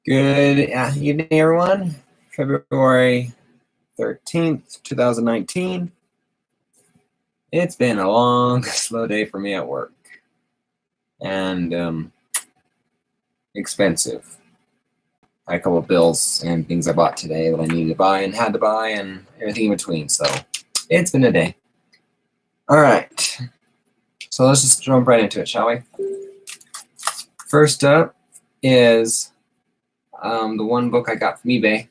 Good evening, everyone. February 13th, 2019. It's been a long, slow day for me at work. And expensive. I had a couple of bills and things I bought today that I needed to buy and had to buy and everything in between. So it's been a day. All right. So let's just jump right into it, shall we? First up is the one book I got from eBay.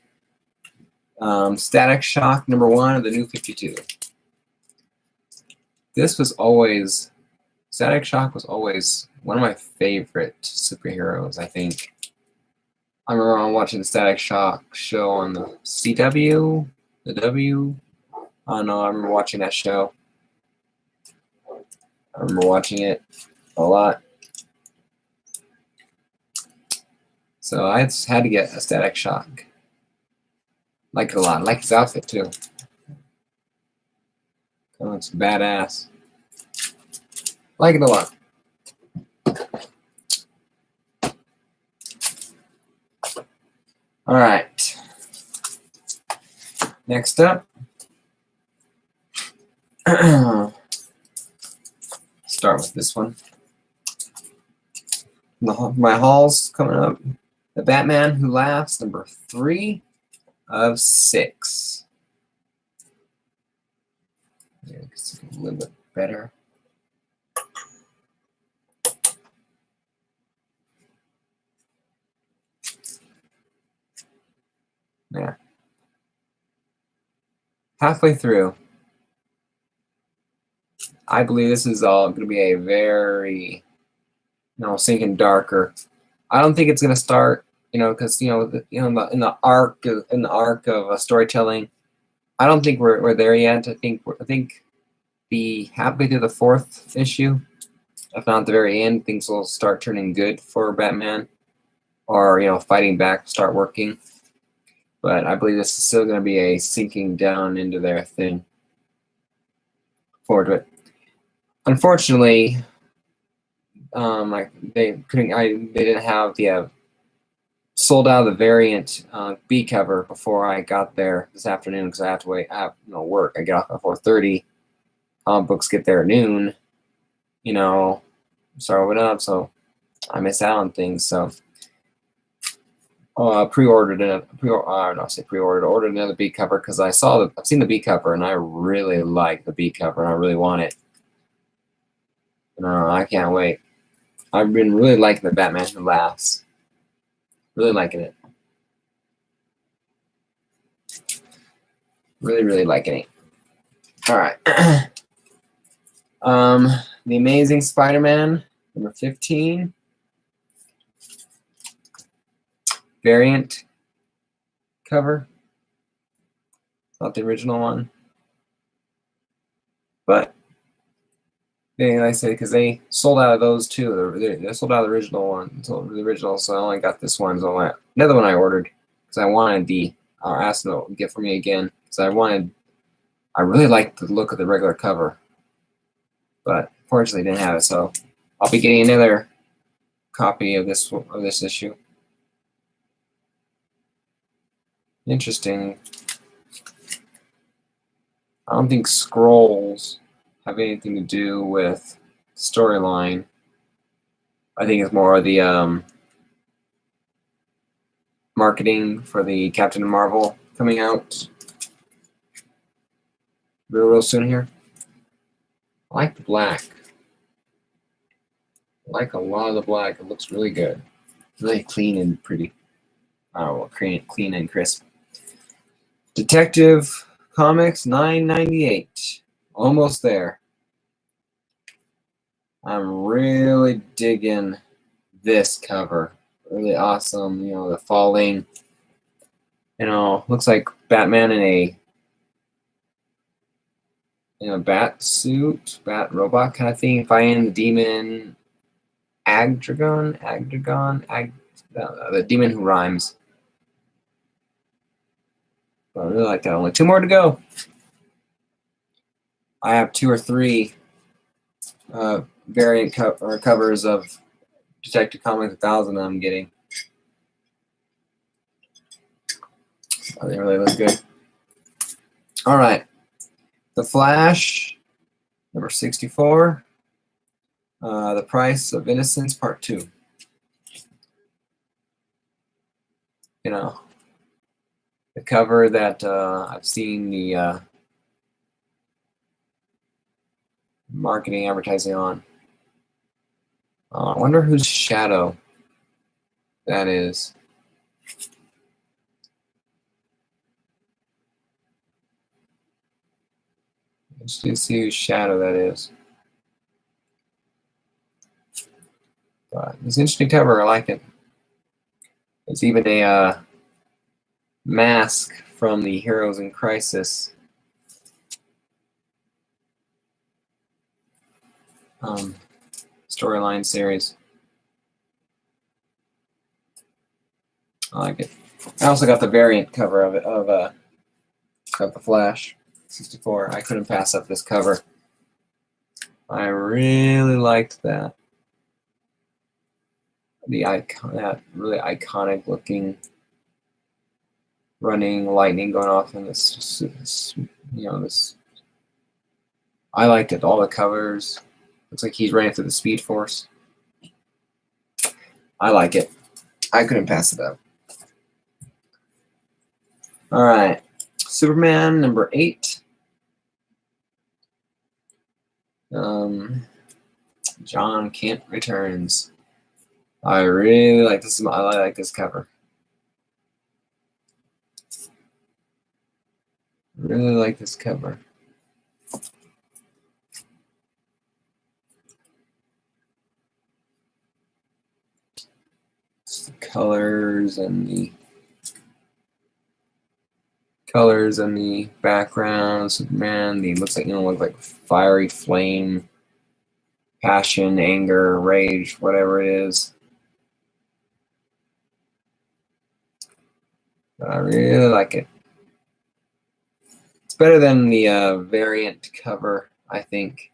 Static Shock #1 of the New 52. Static Shock was always one of my favorite superheroes, I think. I remember watching the Static Shock show on the CW, the W. I don't know, I remember watching that show. I remember watching it a lot. So I just had to get a Static Shock. Like it a lot. I like his outfit too. Oh, it's badass. Like it a lot. All right. Next up. Start with this one. My haul's coming up. The Batman Who Laughs, #3 of 6. Yeah, it's a little bit better. Yeah. Halfway through. I believe this is all going to be a very, sinking darker. I don't think it's going to start, because in the arc of storytelling, I don't think we're there yet. I think the halfway through the 4th issue, if not the very end, things will start turning good for Batman, or fighting back, start working. But I believe this is still going to be a sinking down into their thing. Forward to it. Unfortunately, they didn't have the sold out of the variant B cover before I got there this afternoon because I have to wait. I have work. I get off at 4:30. Comic books get there at noon. Start opening up, so I miss out on things. So ordered another B cover because I've seen the B cover and I really like the B cover and I really want it. I can't wait. I've been really liking the Batman Who Laughs. Really liking it. Really, really liking it. All right. The Amazing Spider-Man, #15. Variant cover. Not the original one. But like I said, because they sold out of those too. They sold out of the original one. So I only got this one. So another one I ordered because I wanted asked them to get for me again because I really liked the look of the regular cover. But fortunately didn't have it, so I'll be getting another copy of this issue. Interesting. I don't think scrolls have anything to do with storyline. I think it's more of the marketing for the Captain Marvel coming out real soon here. I like the black. I like a lot of the black. It looks really good. Really clean and pretty. Clean and crisp. Detective Comics, $9.98. Almost there. I'm really digging this cover. Really awesome. The falling. Looks like Batman in a bat suit, bat robot kind of thing, fighting the demon Agdragon, the demon who rhymes. But I really like that. Only 2 more to go. I have 2 or 3 variant covers of Detective Comics 1000 that I'm getting. Oh, they really look good. All right, The Flash, number 64. The Price of Innocence, Part 2. You know, the cover that I've seen the marketing advertising on. I wonder whose shadow that is. Let's just see whose shadow that is. But it's an interesting cover. I like it. There's even a mask from the Heroes in Crisis storyline series. I like it. I also got the variant cover of it of The Flash 64. I couldn't pass up this cover. I really liked that. That really iconic looking running lightning going off in this this. I liked it. All the covers. Looks like he's running through the Speed Force. I like it. I couldn't pass it up. All right, Superman number 8. John Kent returns. I really like this. I like this cover. Really like this cover. It's the colors and the background. Superman. He looks like fiery flame, passion, anger, rage, whatever it is. But I really like it. It's better than the variant cover, I think,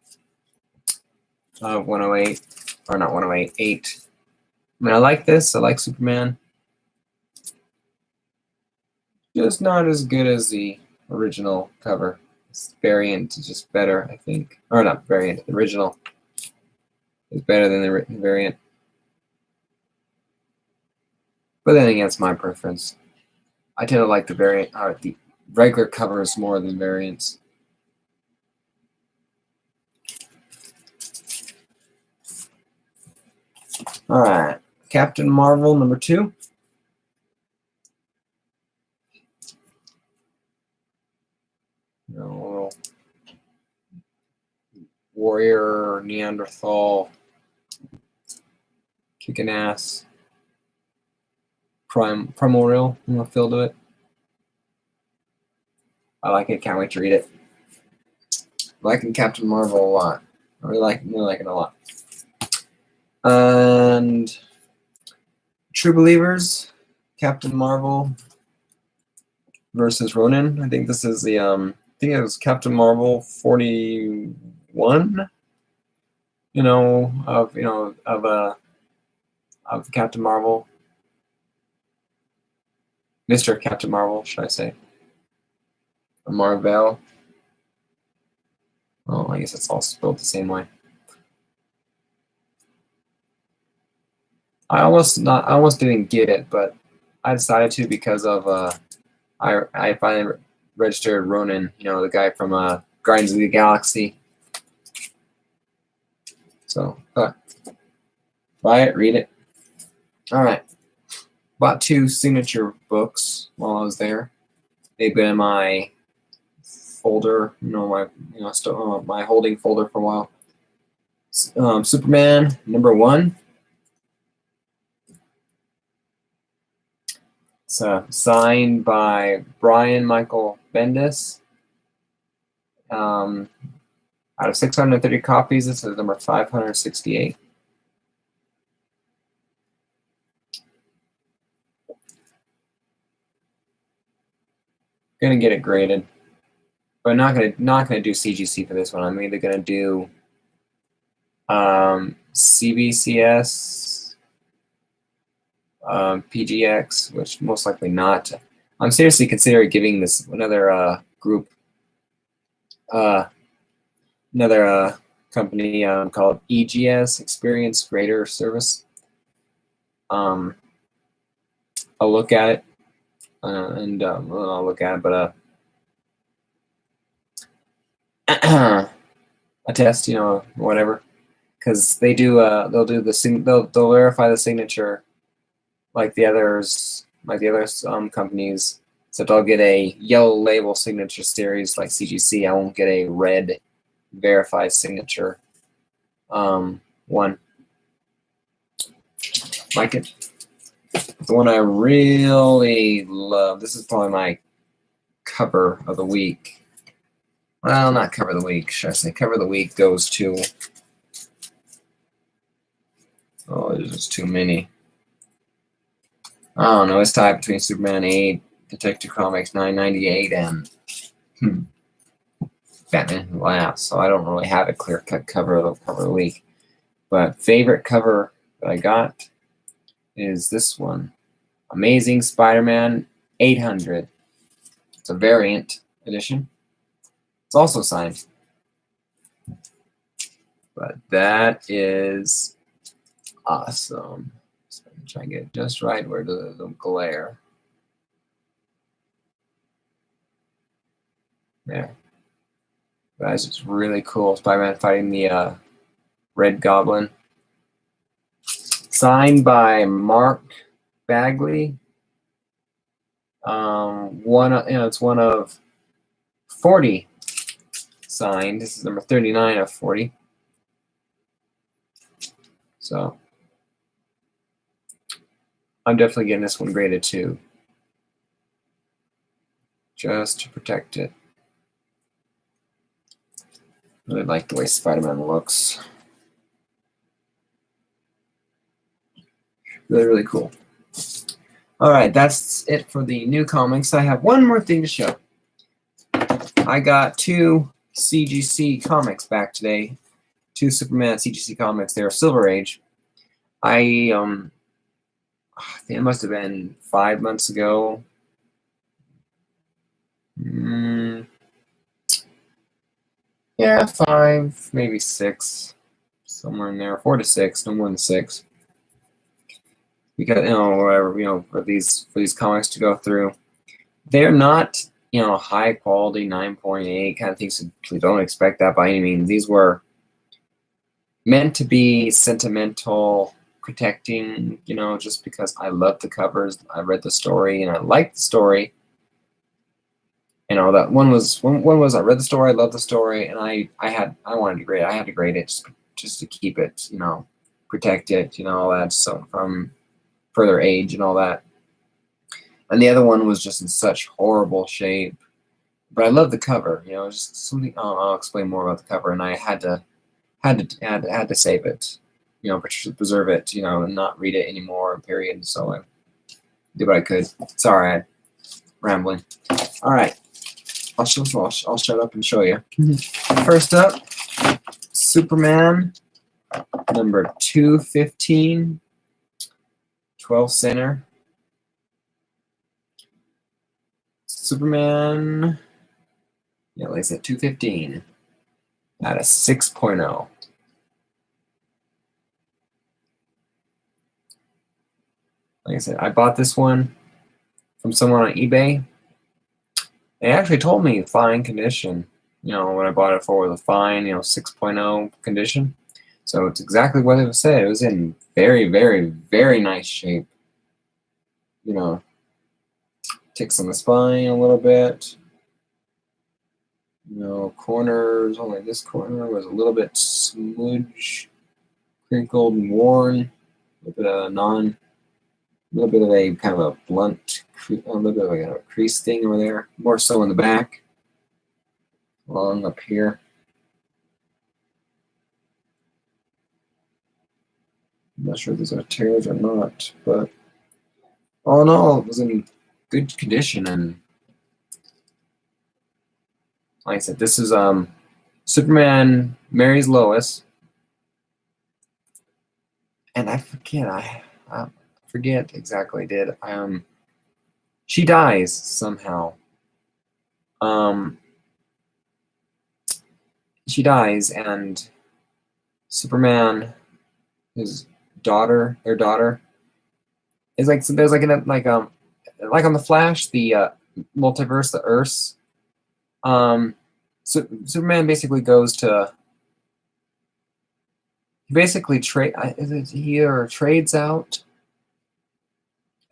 of 108, or not 108, 8. I mean, I like this. I like Superman. Just not as good as the original cover. This variant is just better, I think. Or not variant, the original is better than the variant. But then again, it's my preference. I tend to like the variant, or the regular covers more than variants. All right, Captain Marvel number 2. Warrior, Neanderthal, kicking ass, primordial feel to it. I like it. Can't wait to read it. Liking Captain Marvel a lot. I really like it a lot. And True Believers, Captain Marvel versus Ronan. I think this is the I think it was Captain Marvel 41. Of Captain Marvel. Mr. Captain Marvel, should I say? Or Marvel. Oh, I guess it's all spelled the same way. I almost didn't get it, but I decided to because of I finally registered Ronan, the guy from Guardians of the Galaxy. So buy it, read it. All right. Bought 2 signature books while I was there. They've been in my folder, my holding folder for a while. Superman number 1. It's signed by Brian Michael Bendis. Out of 630 copies, this is number 568. Gonna get it graded, but not gonna do CGC for this one. I'm either gonna do CBCS, PGX, which most likely not. I'm seriously considering giving this another group, another company called EGS, Experience Greater Service. I'll look at it, and well, I'll look at it, but a test, whatever, because they do. They'll do they'll verify the signature like the others, companies. Except I'll get a yellow label signature series like CGC. I won't get a red verified signature one. Like it. The one I really love. This is probably my cover of the week. Well, not cover of the week. Should I say cover of the week goes to... Oh, there's just too many. I don't know. It's tied between Superman 8, Detective Comics 998, and Batman Who Laughs. So I don't really have a clear-cut cover of the week. But favorite cover that I got is this one. Amazing Spider-Man 800. It's a variant edition. It's also signed. But that is awesome. So I'm try and get it just right where the glare. There. Guys, it's really cool. Spider-Man fighting the Red Goblin. Signed by Mark Bagley. It's one of 40 signed. This is number 39 of 40. So I'm definitely getting this one graded too, just to protect it. Really like the way Spider-Man looks. Really, really cool. All right, that's it for the new comics. I have one more thing to show. I got 2 CGC comics back today. 2 Superman CGC comics. They're Silver Age. I think it must have been 5 months ago. Yeah, 5, maybe 6, somewhere in there. 4 to 6, no more than 6. Because whatever, for these comics to go through, they're not high quality 9.8 kind of things. So please don't expect that by any means. These were meant to be sentimental, protecting, just because I love the covers, I read the story, and I liked the story. That one was I read the story, I loved the story, and I wanted to grade it. I had to grade it just to keep it, protect it, all that, so from further age and all that. And the other one was just in such horrible shape, but I love the cover. Just something. I'll explain more about the cover, and I had to save it, preserve it, and not read it anymore. Period. So I did what I could. Sorry, I'm rambling. All right, I'll shut up and show you. First up, Superman number 215, 12 center. Superman, like I said, 215 at a 6.0. Like I said, I bought this one from someone on eBay. They actually told me fine condition. When I bought it for was a fine, 6.0 condition. So it's exactly what it said. It was in very, very, very nice shape. Ticks on the spine a little bit. Corners, only this corner was a little bit smudge, crinkled and worn. A little bit of a kind of a blunt, a little bit of a crease thing over there. More so in the back, along up here. I'm not sure if these are tears or not, but all in all, it was in good condition. And like I said, this is Superman marries Lois, and I forget exactly. She dies somehow. Um, she dies, and Superman, his daughter, their daughter, is like, so there's like on the Flash, the multiverse, the Earths. So Superman basically goes to he basically he or trades out.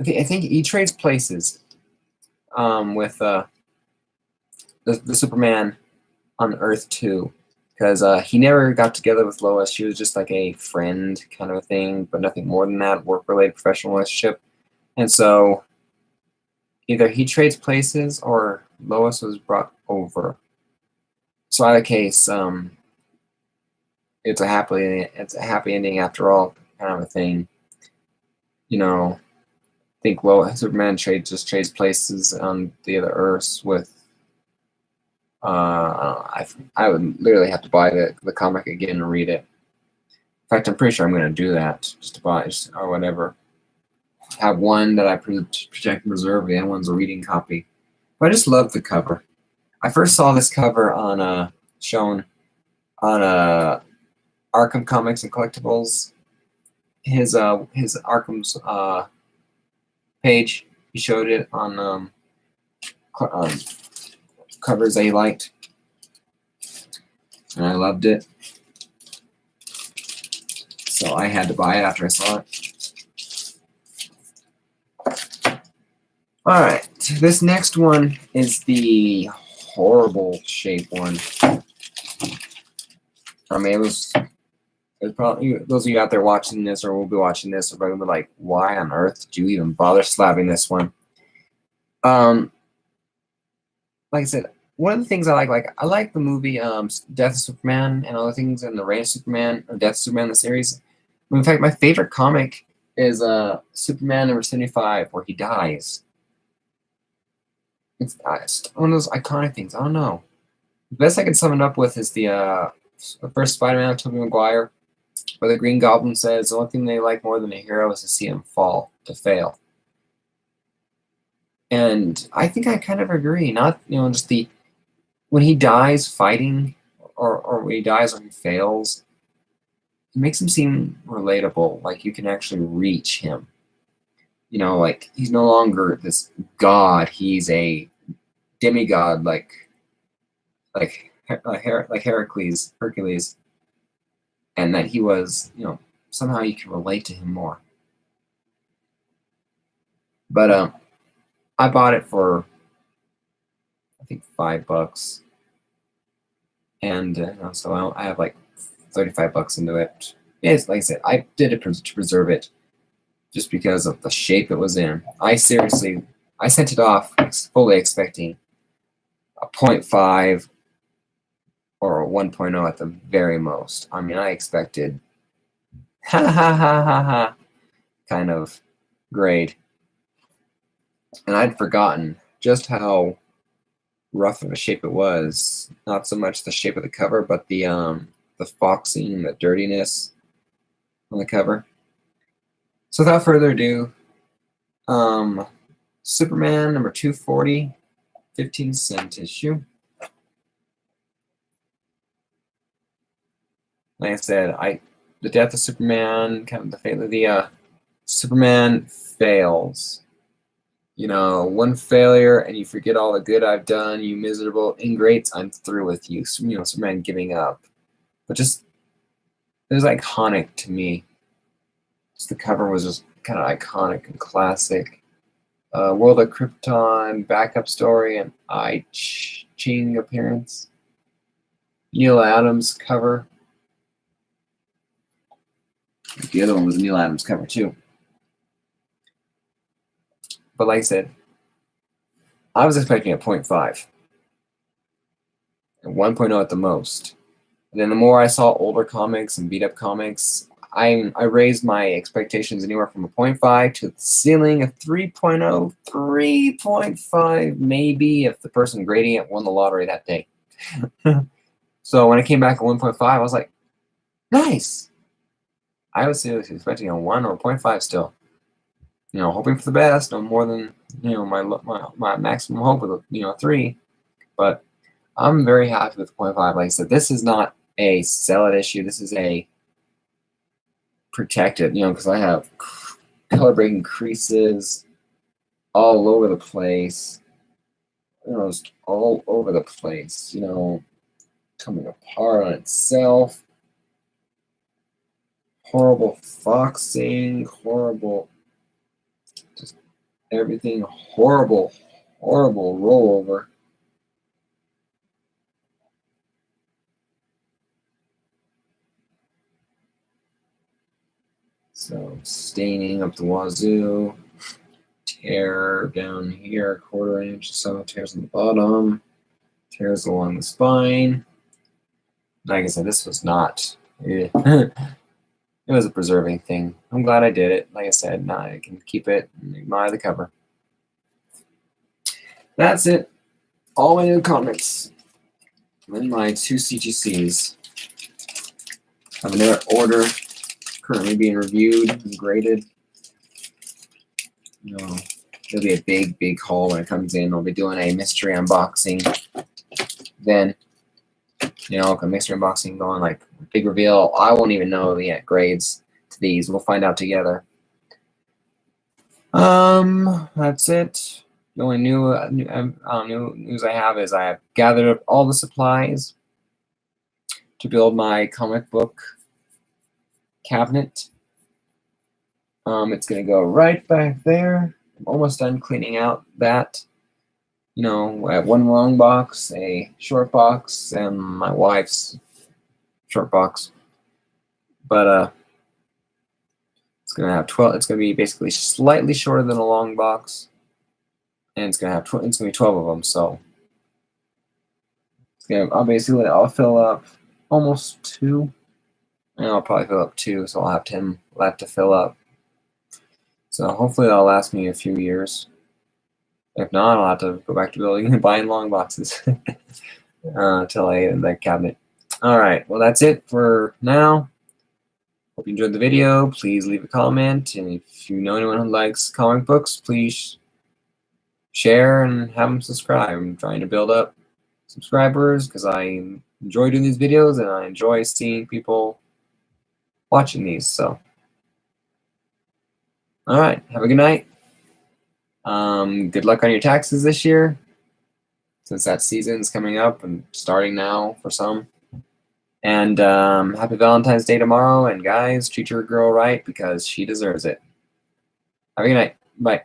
I think he trades places with the Superman on Earth 2, because he never got together with Lois. She was just like a friend kind of a thing, but nothing more than that, work-related professional relationship. And so either he trades places or Lois was brought over. So either case, it's a happy ending after all, kind of a thing. You know, I think Superman trades places on the other Earths with. I would literally have to buy the comic again and read it. In fact, I'm pretty sure I'm going to do that, just to buy or whatever. Have one that I project and reserve, the other one's a reading copy. But I just love the cover. I first saw this cover on shown on Arkham Comics and Collectibles. His Arkham's page. He showed it on covers that he liked, and I loved it. So I had to buy it after I saw it. All right, this next one is the horrible shape one. I mean, it was probably, those of you out there watching this or will be watching this are probably like, why on earth did you even bother slabbing this one? Like I said, one of the things I like the movie Death of Superman and other things, and the Reign of Superman or Death of Superman, the series. In fact, my favorite comic is Superman number 75, where he dies. It's one of those iconic things. I don't know. The best I can sum it up with is the first Spider-Man with Tobey Maguire, where the Green Goblin says the only thing they like more than a hero is to see him fall, to fail. And I think I kind of agree. Not, just when he dies fighting, or when he dies when he fails, it makes him seem relatable, like you can actually reach him. Like he's no longer this god; he's a demigod, like Hercules, and that he was, somehow you can relate to him more. But I bought it for, I think, $5, and so I have like $35 into it. Yes, like I said, I did it to preserve it, just because of the shape it was in. I sent it off fully expecting a 0.5 or a 1.0 at the very most. I mean, I expected ha kind of grade, and I'd forgotten just how rough of a shape it was. Not so much the shape of the cover, but the foxing, the dirtiness on the cover. So without further ado, Superman number 240, 15-cent issue. Like I said, the death of Superman, kind of the fate of the Superman fails. One failure and you forget all the good I've done, you miserable ingrates, I'm through with you. Superman giving up. But just, it was iconic to me. Just the cover was just kind of iconic and classic. World of Krypton, backup story, and Ching appearance. Neil Adams cover. The other one was a Neil Adams cover too. But like I said, I was expecting a 0.5. And 1.0 at the most. And then the more I saw older comics and beat-up comics, I raised my expectations anywhere from a 0.5 to the ceiling of 3.0, 3.5 maybe if the person grading it won the lottery that day. So when I came back at 1.5, I was like, nice. I was expecting a 1 or a 0.5 still. hoping for the best. No more than my maximum hope with a 3. But I'm very happy with 0.5. Like I said, this is not a sell it issue. This is a protected. Because I have color breaking creases all over the place. Just all over the place. Coming apart on itself. Horrible foxing, horrible, just everything horrible rollover. So staining up the wazoo, tear down here, 1/4 inch or so, tears on the bottom, tears along the spine. Like I said, this was not. It was a preserving thing. I'm glad I did it. Like I said, now I can keep it and admire the cover. That's it. All my new comics. And my 2 CGCs. I have another order currently being reviewed and graded. It'll be a big haul when it comes in. I'll be doing a mystery unboxing. Then, a mystery unboxing going like big reveal. I won't even know yet grades to these. We'll find out together. That's it. The only new news I have is I have gathered up all the supplies to build my comic book cabinet. It's gonna go right back there. I'm almost done cleaning out that. I have one long box, a short box, and my wife's short box. But it's gonna have 12. It's gonna be basically slightly shorter than a long box, and it's gonna be 12 of them. So I'll fill up almost 2, and I'll probably fill up 2. So I'll have 10 left to fill up. So hopefully that'll last me a few years. If not, I'll have to go back to building and buying long boxes until I end that cabinet. All right, well, that's it for now. Hope you enjoyed the video. Please leave a comment. And if you know anyone who likes comic books, please share and have them subscribe. I'm trying to build up subscribers because I enjoy doing these videos and I enjoy seeing people watching these. So, all right, have a good night. Good luck on your taxes this year, since that season's coming up and starting now for some. And happy Valentine's Day tomorrow. And guys, treat your girl right because she deserves it. Have a good night. Bye.